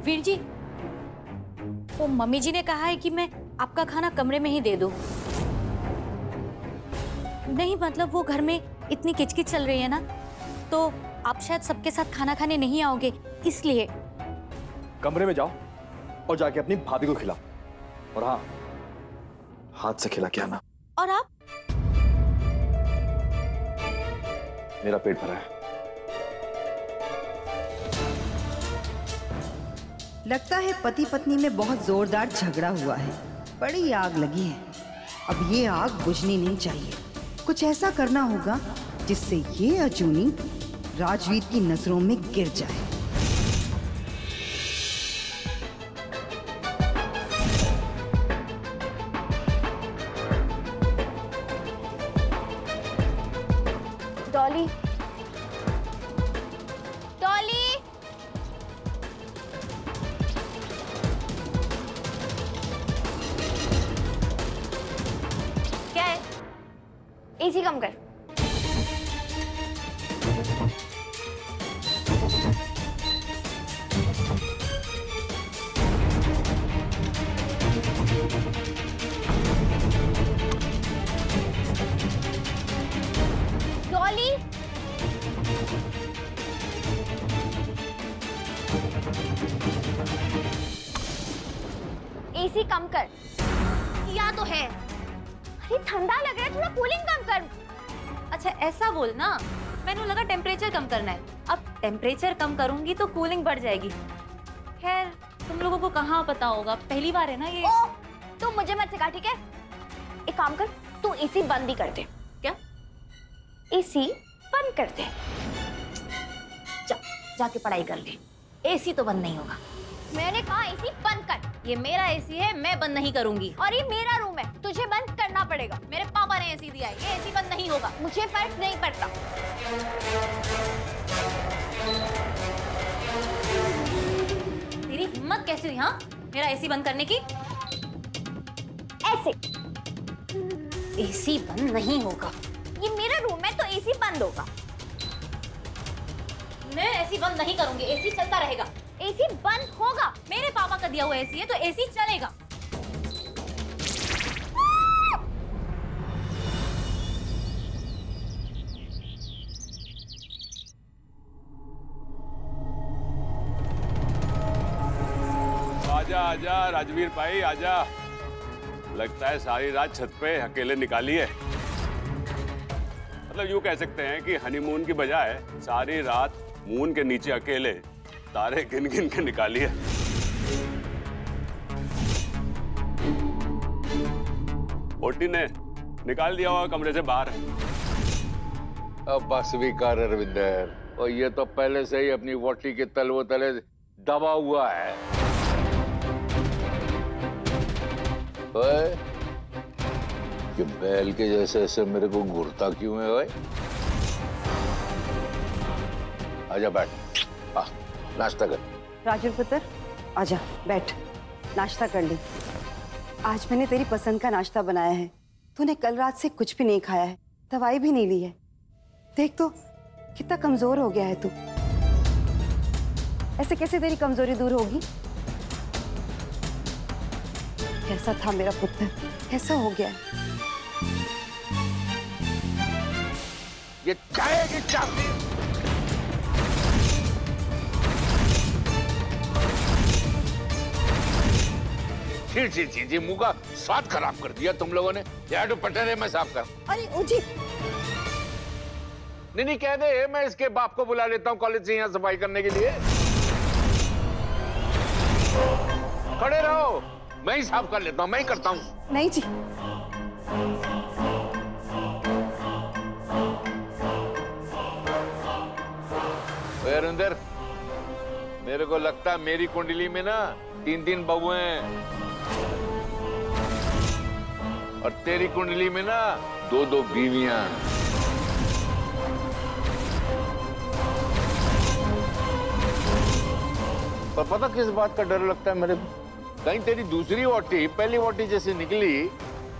वीर जी, वो मम्मी जी ने कहा है कि मैं आपका खाना कमरे में ही दे दूं। नहीं मतलब वो घर में इतनी किचकिच चल रही है ना, तो आप शायद सबके साथ खाना खाने नहीं आओगे, इसलिए। कमरे में जाओ और जाके अपनी भाभी को खिलाओ, और हाँ, हाथ से खिला के आना। और आप? मेरा पेट भरा है। लगता है पति पत्नी में बहुत जोरदार झगड़ा हुआ है, बड़ी आग लगी है। अब ये आग बुझनी नहीं चाहिए, कुछ ऐसा करना होगा जिससे ये अजूनी राजवीर की नजरों में गिर जाए। डॉली, डॉली, क्या है? एसी कम कर। डॉली, एसी कम कर। किया तो है। अरे ठंडा लग रहा है, थोड़ा कूलिंग कम कर। अच्छा ऐसा बोल ना, मैंने लगा टेम्परेचर कम करना है। अब टेम्परेचर कम करूंगी तो कूलिंग बढ़ जाएगी। खैर तुम लोगों को कहाँ पता होगा, पहली बार है ना ये। तू मुझे मत सिखा, ठीक है? एक काम कर, तू एसी बंद ही कर दे। क्या? एसी बंद कर दे। जाके पढ़ाई कर ले, एसी तो बंद नहीं होगा। मैंने कहा एसी बंद कर। ये मेरा एसी है, मैं बंद नहीं करूंगी। और ये मेरा रूम है, तुझे बंद करना पड़ेगा। मेरे पापा ने एसी दिया है, ये एसी बंद नहीं होगा। मुझे फर्क नहीं पड़ता। तेरी हिम्मत कैसे हुई हाँ मेरा एसी बंद करने की? ऐसे एसी बंद नहीं होगा। ये मेरा रूम है तो एसी बंद होगा। मैं एसी बंद नहीं करूंगी, एसी चलता रहेगा। एसी बंद होगा। मेरे पापा का दिया हुआ एसी है तो एसी चलेगा। आजा आजा राजवीर भाई आजा। लगता है सारी रात छत पे अकेले निकाली है। मतलब यूं कह सकते हैं कि हनीमून की बजाय सारी रात मून के नीचे अकेले तारे गिन गिन के निकाली है। ओटी ने निकाल दिया होगा कमरे से बाहर। अब बस भी कर रविंदर, और ये तो पहले से ही अपनी वोटी के तलवो तले दबा हुआ है। ओए, ये बैल के जैसे ऐसे मेरे को घूरता क्यों है? ओए आजा बैठ, नाश्ता कर। राजू पुत्र आजा बैठ, नाश्ता कर ली। आज मैंने तेरी पसंद का नाश्ता बनाया है। तूने कल रात से कुछ भी नहीं खाया है, दवाई भी नहीं ली है। देख तो कितना कमजोर हो गया है तू। ऐसे कैसे तेरी कमजोरी दूर होगी? कैसा था मेरा पुत्र, कैसा हो गया? ये चाय की चाबी जी मुंह का स्वाद खराब कर दिया तुम लोगों ने। यार तो पटने में साफ कर। अरे ओजी नहीं कह दे, मैं इसके बाप को बुला लेता हूँ कॉलेज से यहाँ सफाई करने के लिए। खड़े रहो, मैं ही साफ कर लेता हूँ, मैं ही करता हूँ। नहीं जी, अरिंदर, मेरे को लगता है मेरी कुंडली में ना 3 बहुएं हैं, और तेरी कुंडली में ना 2 बीवियां। पर पता किस बात का डर लगता है मेरे को? कहीं तेरी दूसरी वोटी पहली वोटी जैसे निकली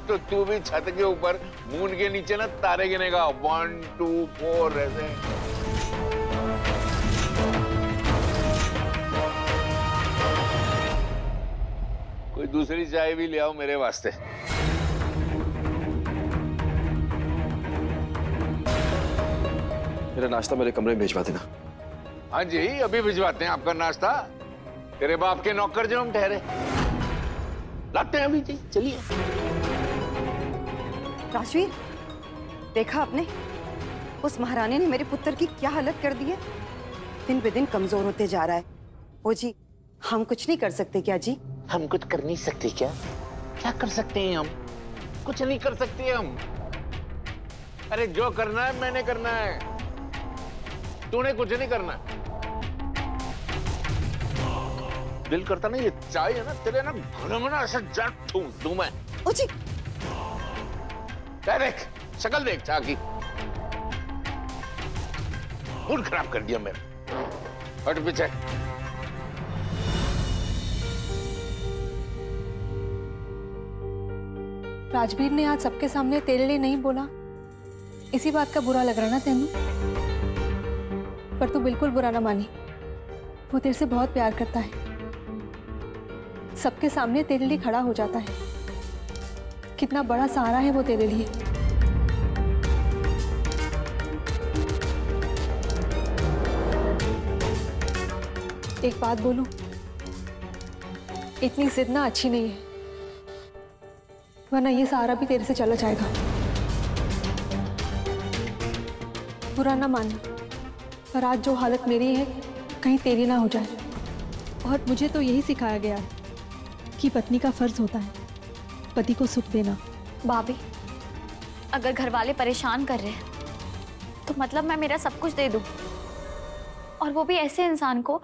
तो तू भी छत के ऊपर मून के नीचे ना तारे गिनेगा 1 2 4 ऐसे। कोई दूसरी चाय भी ले आओ मेरे वास्ते। मेरा नाश्ता मेरे कमरे में भिजवा देना। हाँ जी, अभी भिजवाते हैं आपका नाश्ता। तेरे बाप के नौकर जो हम ठहरे, लाते हैं अभी जी। चलिए। राजवीर, देखा आपने, उस महारानी ने मेरे पुत्र की क्या हालत कर दी है। दिन पे दिन कमजोर होते जा रहा है। ओ जी, हम कुछ नहीं कर सकते क्या जी? हम कुछ कर नहीं सकते क्या? क्या कर सकते हैं हम? कुछ नहीं कर सकते हम। अरे जो करना है मैंने करना है, तूने कुछ नहीं करना। दिल करता ना ये चाय है ना तेरे ना घुन में ना ऐसा जट दूं मैं। ओ जी, देख शक्ल देख चाय की, मूड खराब कर दिया मेरा। हट पीछे। राजवीर ने आज सबके सामने तेरे लिए नहीं बोला, इसी बात का बुरा लग रहा ना तेनू? पर तू बिल्कुल बुरा ना मानी, वो तेरे से बहुत प्यार करता है। सबके सामने तेरे लिए खड़ा हो जाता है। कितना बड़ा सहारा है वो तेरे लिए। एक बात बोलूं, इतनी जिद ना अच्छी नहीं है, वरना ये सहारा भी तेरे से चला जाएगा। बुरा ना मानना, पर आज जो हालत मेरी है कहीं तेरी ना हो जाए। और मुझे तो यही सिखाया गया है कि पत्नी का फर्ज होता है पति को सुख देना। भाभी, अगर घर वाले परेशान कर रहे हैं तो मतलब मैं मेरा सब कुछ दे दूं, और वो भी ऐसे इंसान को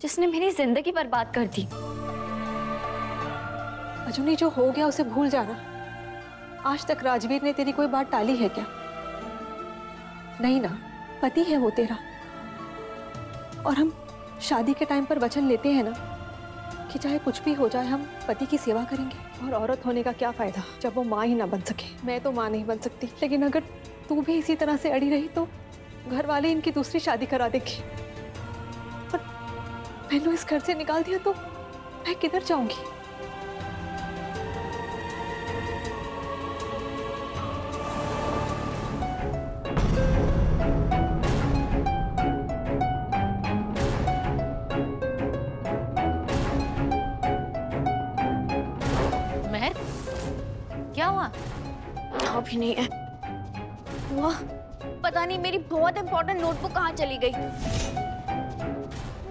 जिसने मेरी जिंदगी बर्बाद कर दी। अजुनी, जो हो गया उसे भूल जाना। आज तक राजवीर ने तेरी कोई बात टाली है क्या? नहीं ना, पति है वो तेरा। और हम शादी के टाइम पर वचन लेते हैं ना कि चाहे कुछ भी हो जाए हम पति की सेवा करेंगे। और औरत होने का क्या फायदा जब वो माँ ही ना बन सके। मैं तो माँ नहीं बन सकती, लेकिन अगर तू भी इसी तरह से अड़ी रही तो घर वाले इनकी दूसरी शादी करा देंगे। और मैंने इस घर से निकाल दिया तो मैं किधर जाऊंगी? क्या हुआ? अभी नहीं है। वाह, पता नहीं मेरी बहुत इंपॉर्टेंट नोटबुक कहाँ चली गई।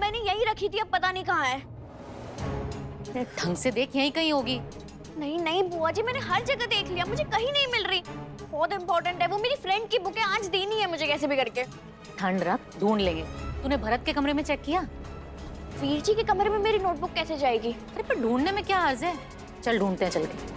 मैंने यही रखी थी, अब पता नहीं कहाँ है। ढंग से देख, यहीं कहीं होगी। नहीं नहीं बुआ जी, मैंने हर जगह देख लिया, मुझे कहीं नहीं मिल रही। बहुत इंपॉर्टेंट है, वो मेरी फ्रेंड की बुक है, आज देनी है मुझे कैसे भी करके। ठंड रख, ढूंढ लेंगे। तूने भरत के कमरे में चेक किया? वीर जी के कमरे में मेरी नोटबुक कैसे जाएगी? अरे पर ढूंढने में क्या अर्ज है? चल ढूंढते हैं, चल के।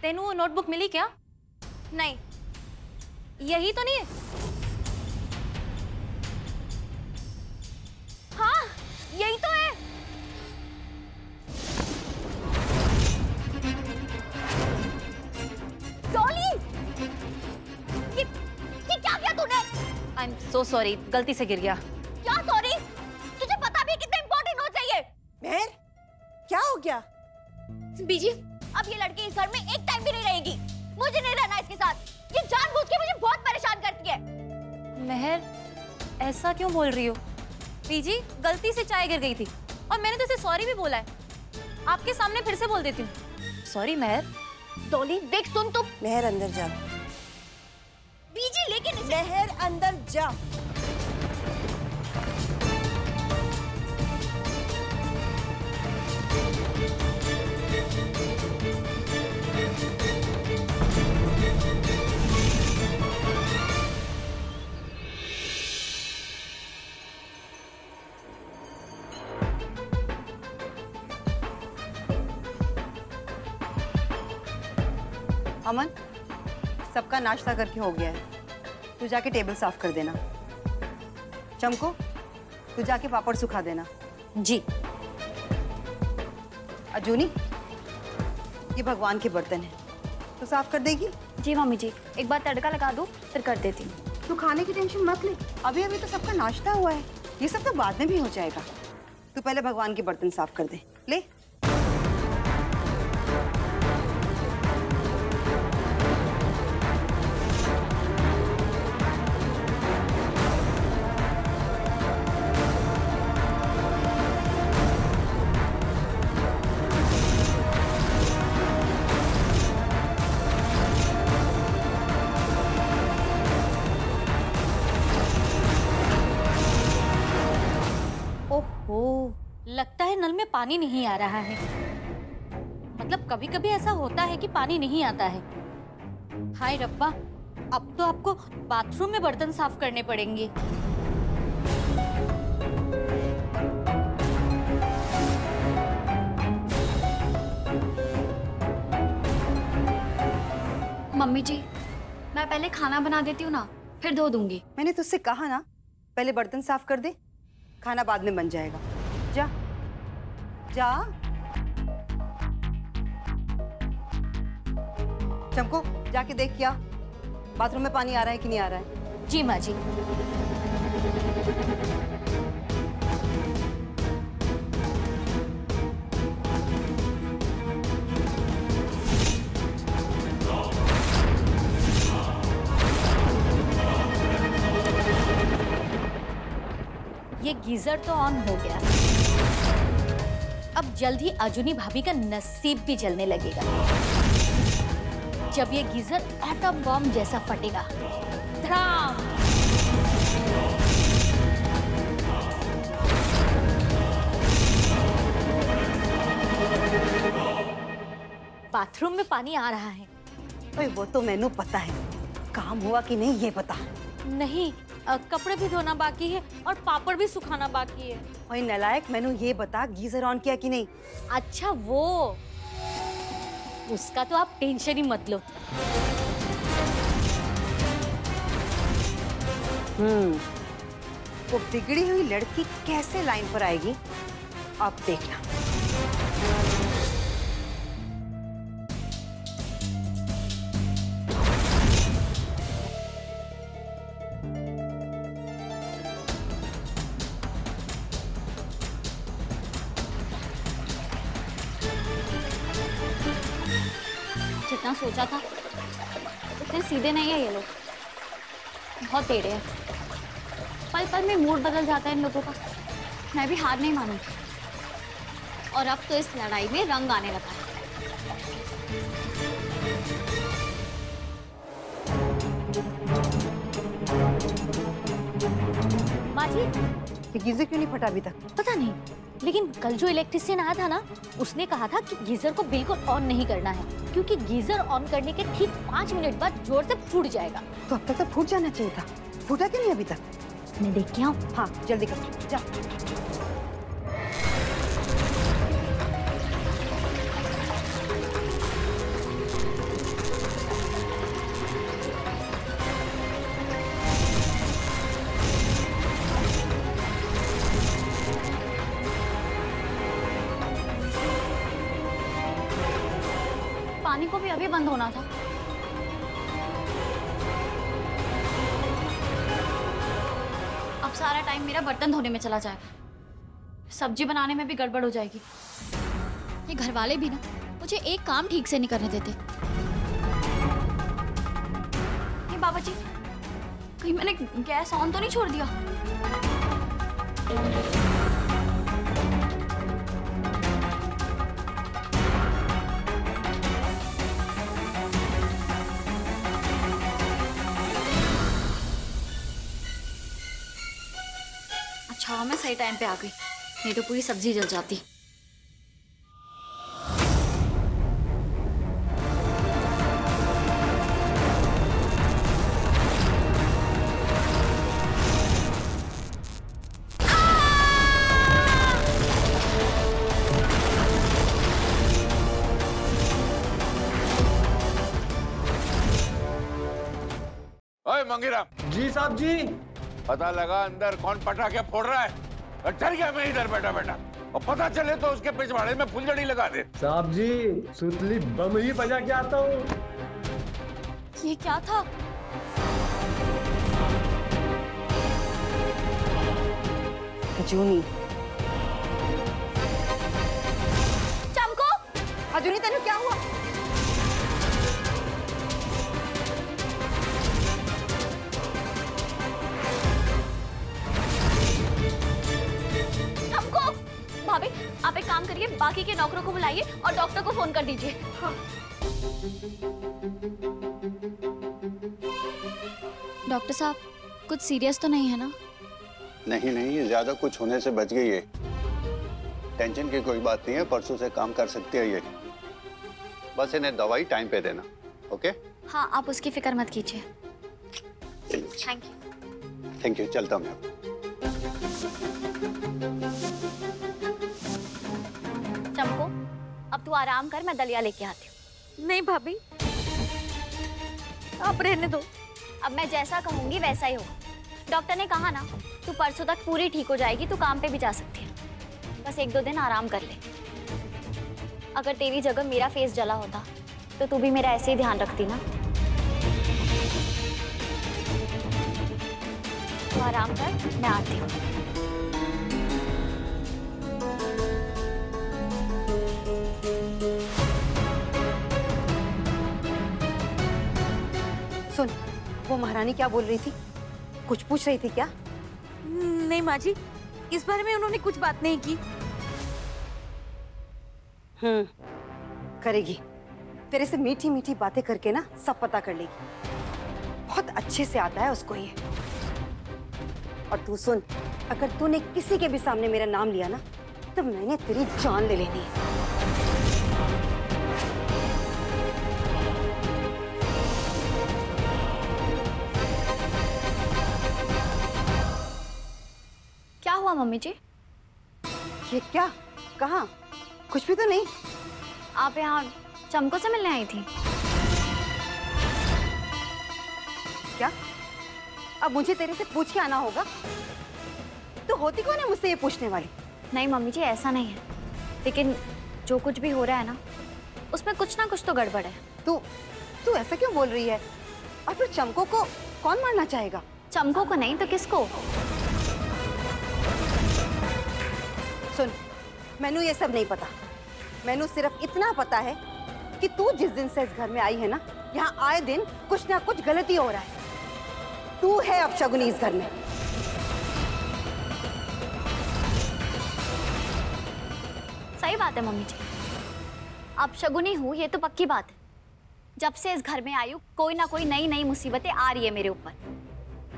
तेनू वो नोटबुक मिली क्या? नहीं। यही तो नहीं है? हाँ, यही तो है। डॉली, ये क्या किया तूने? आई एम सो सॉरी, गलती से गिर गया। क्या सॉरी? तुझे पता भी है कितना इंपॉर्टेंट नोट चाहिए। मेहर, क्या हो गया? बीजी, अब ये लड़की इस घर में एक टाइम भी नहीं रहेगी। मुझे नहीं रहना इसके साथ। ये जानबूझ के मुझे बहुत परेशान करती है। मेहर, ऐसा क्यों बोल रही हो? पीजी, गलती से चाय गिर गई थी और मैंने तो इसे सॉरी भी बोला है। आपके सामने फिर से बोल देती हूँ। सॉरी मेहर। डॉली देख, सुन तुम। मेहर अंदर जा। बीजी लेकिन मेहर अंदर जा। अमन, सबका नाश्ता करके हो गया है, तू जाके टेबल साफ कर देना। चमको, तू जाके पापड़ सुखा देना। जी। अजूनी, ये भगवान के बर्तन है, तो साफ कर देगी? जी मम्मी जी, एक बार तड़का लगा दूँ फिर कर देती हूँ। तू खाने की टेंशन मत ले, अभी अभी तो सबका नाश्ता हुआ है, ये सब तो बाद में भी हो जाएगा। तू पहले भगवान के बर्तन साफ कर दे, ले। ओहो, लगता है नल में पानी नहीं आ रहा है। मतलब कभी कभी ऐसा होता है कि पानी नहीं आता है। हाय रब्बा, अब तो आपको बाथरूम में बर्तन साफ करने पड़ेंगे। मम्मी जी, मैं पहले खाना बना देती हूँ ना, फिर धो दूंगी। मैंने तुझसे कहा ना, पहले बर्तन साफ कर दे, खाना बाद में बन जाएगा। जा जा। चमको, जाके देख क्या बाथरूम में पानी आ रहा है कि नहीं आ रहा है। जी माँ जी। ये गीजर तो ऑन हो गया, अब जल्द ही अजूनी भाभी का नसीब भी जलने लगेगा जब ये गीजर एटम बॉम्ब जैसा फटेगा। धड़ाम। बाथरूम में पानी आ रहा है। ओए वो तो मैनू पता है, काम हुआ कि नहीं ये बता। नहीं, कपड़े भी धोना बाकी है और पापड़ भी सुखाना बाकी है। ओए नलायक, मैनू ये बता गीजर ऑन किया कि नहीं। अच्छा वो, उसका तो आप टेंशन ही मत लो। वो बिगड़ी हुई लड़की कैसे लाइन पर आएगी, आप देखना। जितना सोचा था उतने सीधे नहीं है ये लोग, बहुत टेढ़े हैं। पल पल में मूड बदल जाता है इन लोगों का। मैं भी हार नहीं मानूंगी, और अब तो इस लड़ाई में रंग आने लगा है। माँ जी, ये गीजर क्यों नहीं फटा अभी तक? पता नहीं, लेकिन कल जो इलेक्ट्रिशियन आया था ना, उसने कहा था कि गीजर को बिल्कुल ऑन नहीं करना है, क्योंकि गीजर ऑन करने के ठीक 5 मिनट बाद जोर से फूट जाएगा। तो अब तक तो फूट जाना चाहिए था, फूटा क्यों नहीं अभी तक? मैं देख के आऊं? हाँ जल्दी कर, जा। पानी को भी अभी बंद होना था। अब सारा टाइम मेरा बर्तन धोने में चला जाएगा, सब्जी बनाने में भी गड़बड़ हो जाएगी। ये घर वाले भी ना मुझे एक काम ठीक से नहीं करने देते। ये बाबा जी, कहीं मैंने गैस ऑन तो नहीं छोड़ दिया? अच्छा, मैं सही टाइम पे आ गई, नहीं तो पूरी सब्जी जल जाती। ओए मंगीराम। जी साहब जी। पता लगा अंदर कौन पटाखे फोड़ रहा है? डर गया मैं इधर बैठा बैठा। और पता चले तो उसके पिछवाड़े में फुलझड़ी लगा दे। साहब जी सुतली बम ही बजा के आता हूँ। ये क्या था? अजूनी, चमको! अजूनी तेनू क्या हुआ? चमको! भाभी आप एक काम करिए, बाकी के नौकरों को बुलाइए और डॉक्टर को फोन कर दीजिए। हाँ। डॉक्टर साहब कुछ सीरियस तो नहीं है ना? नहीं नहीं, ज्यादा कुछ होने से बच गई है। टेंशन की कोई बात नहीं है, परसों से काम कर सकती है ये। बस इन्हें दवाई टाइम पे देना, ओके? हाँ आप उसकी फिक्र मत कीजिए। Thank you. थैंक यू, चलता हूँ मैं। चमको अब तू आराम कर, मैं दलिया लेके आती हूँ। नहीं भाभी, आप रहने दो। अब मैं जैसा कहूंगी वैसा ही होगा। डॉक्टर ने कहा ना तू परसों तक पूरी ठीक हो जाएगी, तू काम पे भी जा सकती है। बस 1-2 दिन आराम कर ले। अगर तेरी जगह मेरा फेस जला होता तो तू भी मेरा ऐसे ही ध्यान रखती ना। तो आराम कर, मैं आती हूँ। सुन, वो महारानी क्या बोल रही थी? कुछ पूछ रही थी क्या? नहीं माँ जी, इस बारे में उन्होंने कुछ बात नहीं की। करेगी। तेरे से मीठी मीठी बातें करके ना सब पता कर लेगी। बहुत अच्छे से आता है उसको ये। और तू सुन, अगर तूने किसी के भी सामने मेरा नाम लिया ना तो मैंने तेरी जान ले लेनी है। क्या हुआ मम्मी जी? ये क्या? कहाँ? कुछ भी तो नहीं। आप यहाँ चमको से मिलने आई थी? क्या? अब मुझे तेरे से पूछ के आना होगा? तो होती कौन है मुझसे ये पूछने वाली? नहीं मम्मी जी ऐसा नहीं है, लेकिन जो कुछ भी हो रहा है ना उसमें कुछ ना कुछ तो गड़बड़ है। तू ऐसा क्यों बोल रही है? और फिर चमको को कौन मारना चाहेगा? चमको को नहीं तो किसको? सुन, मैनू ये सब नहीं पता। मैनू सिर्फ इतना पता है कि तू जिस दिन से इस घर में आई है ना, यहाँ आए दिन कुछ ना कुछ गलती हो रहा है। तू है अपशगुनी इस घर में। सही बात है मम्मी जी, अपशगुनी हूँ ये तो पक्की बात है। जब से इस घर में आई हूँ कोई ना कोई नई नई मुसीबतें आ रही है मेरे ऊपर।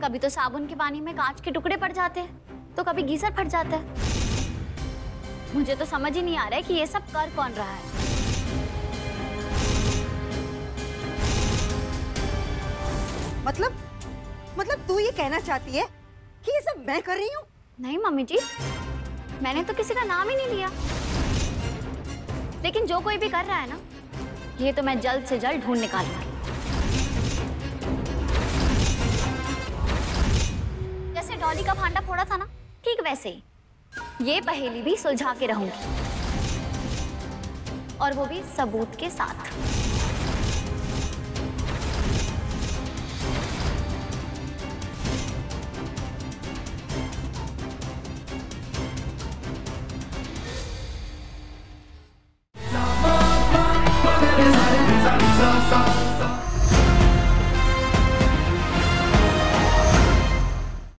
कभी तो साबुन के पानी में कांच के टुकड़े पड़ जाते हैं, तो कभी गीजर फट जाता है। मुझे तो समझ ही नहीं आ रहा है कि ये सब कर कौन रहा है। मतलब तू ये कहना चाहती है कि ये सब मैं कर रही हूँ? नहीं मम्मी जी, मैंने तो किसी का नाम ही नहीं लिया। लेकिन जो कोई भी कर रहा है ना, ये तो मैं जल्द से जल्द ढूंढ निकालूंगी। जैसे डॉली का भांडा फोड़ा था ना, ठीक वैसे ही ये पहेली भी सुलझा के रहूंगी, और वो भी सबूत के साथ।